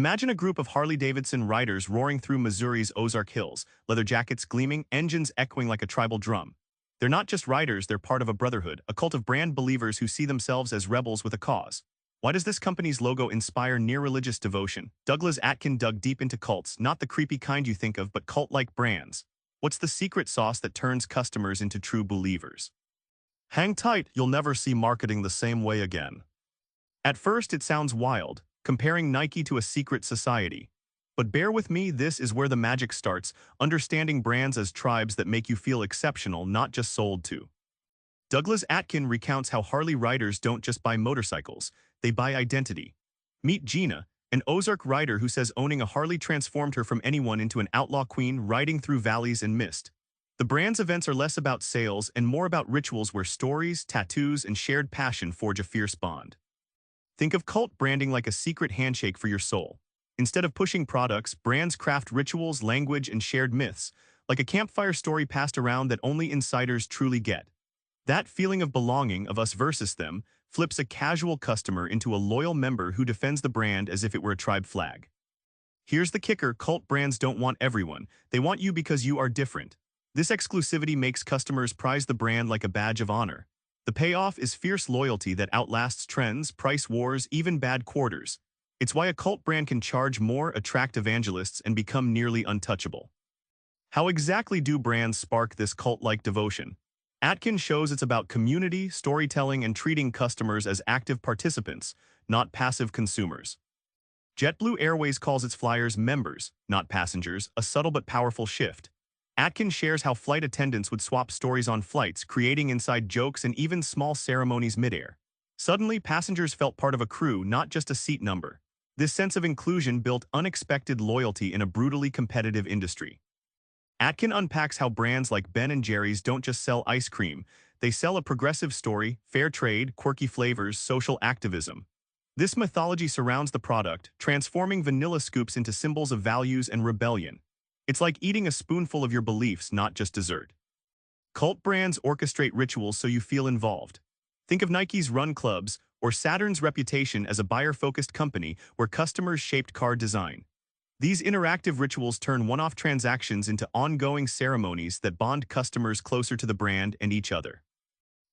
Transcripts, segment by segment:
Imagine a group of Harley-Davidson riders roaring through Missouri's Ozark Hills, leather jackets gleaming, engines echoing like a tribal drum. They're not just riders, they're part of a brotherhood, a cult of brand believers who see themselves as rebels with a cause. Why does this company's logo inspire near-religious devotion? Douglas Atkin dug deep into cults, not the creepy kind you think of, but cult-like brands. What's the secret sauce that turns customers into true believers? Hang tight, you'll never see marketing the same way again. At first, it sounds wild, comparing Nike to a secret society. But bear with me, this is where the magic starts, understanding brands as tribes that make you feel exceptional, not just sold to. Douglas Atkin recounts how Harley riders don't just buy motorcycles, they buy identity. Meet Gina, an Ozark rider who says owning a Harley transformed her from anyone into an outlaw queen riding through valleys and mist. The brand's events are less about sales and more about rituals where stories, tattoos, and shared passion forge a fierce bond. Think of cult branding like a secret handshake for your soul. Instead of pushing products, brands craft rituals, language, and shared myths, like a campfire story passed around that only insiders truly get. That feeling of belonging, of us versus them, flips a casual customer into a loyal member who defends the brand as if it were a tribe flag. Here's the kicker, cult brands don't want everyone. They want you because you are different. This exclusivity makes customers prize the brand like a badge of honor. The payoff is fierce loyalty that outlasts trends, price wars, even bad quarters. It's why a cult brand can charge more, attract evangelists, and become nearly untouchable. How exactly do brands spark this cult-like devotion? Atkin shows it's about community, storytelling, and treating customers as active participants, not passive consumers. JetBlue Airways calls its flyers members, not passengers, a subtle but powerful shift. Atkin shares how flight attendants would swap stories on flights, creating inside jokes and even small ceremonies midair. Suddenly, passengers felt part of a crew, not just a seat number. This sense of inclusion built unexpected loyalty in a brutally competitive industry. Atkin unpacks how brands like Ben & Jerry's don't just sell ice cream, they sell a progressive story, fair trade, quirky flavors, social activism. This mythology surrounds the product, transforming vanilla scoops into symbols of values and rebellion. It's like eating a spoonful of your beliefs, not just dessert. Cult brands orchestrate rituals so you feel involved. Think of Nike's Run Clubs or Saturn's reputation as a buyer-focused company where customers shaped car design. These interactive rituals turn one-off transactions into ongoing ceremonies that bond customers closer to the brand and each other.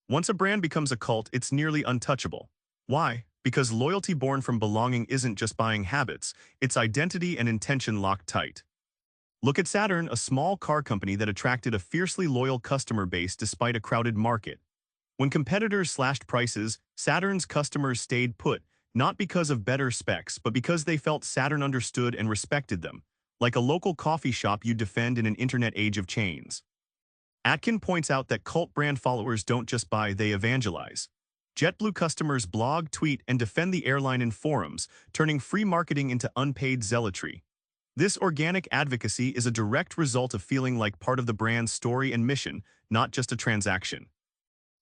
Once a brand becomes a cult, it's nearly untouchable. Why? Because loyalty born from belonging isn't just buying habits, it's identity and intention locked tight. Look at Saturn, a small car company that attracted a fiercely loyal customer base despite a crowded market. When competitors slashed prices, Saturn's customers stayed put, not because of better specs, but because they felt Saturn understood and respected them, like a local coffee shop you defend in an internet age of chains. Atkin points out that cult brand followers don't just buy, they evangelize. JetBlue customers blog, tweet, and defend the airline in forums, turning free marketing into unpaid zealotry. This organic advocacy is a direct result of feeling like part of the brand's story and mission, not just a transaction.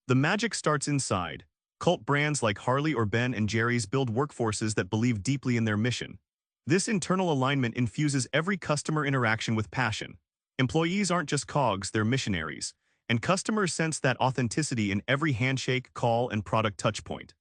The magic starts inside. Cult brands like Harley or Ben & Jerry's build workforces that believe deeply in their mission. This internal alignment infuses every customer interaction with passion. Employees aren't just cogs, they're missionaries. And customers sense that authenticity in every handshake, call, and product touchpoint.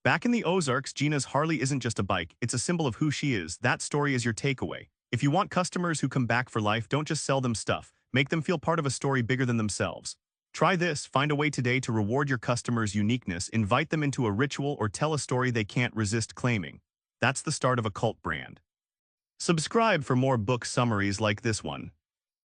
Back in the Ozarks, Gina's Harley isn't just a bike, it's a symbol of who she is. That story is your takeaway. If you want customers who come back for life, don't just sell them stuff. Make them feel part of a story bigger than themselves. Try this, find a way today to reward your customers' uniqueness, invite them into a ritual, or tell a story they can't resist claiming. That's the start of a cult brand. Subscribe for more book summaries like this one.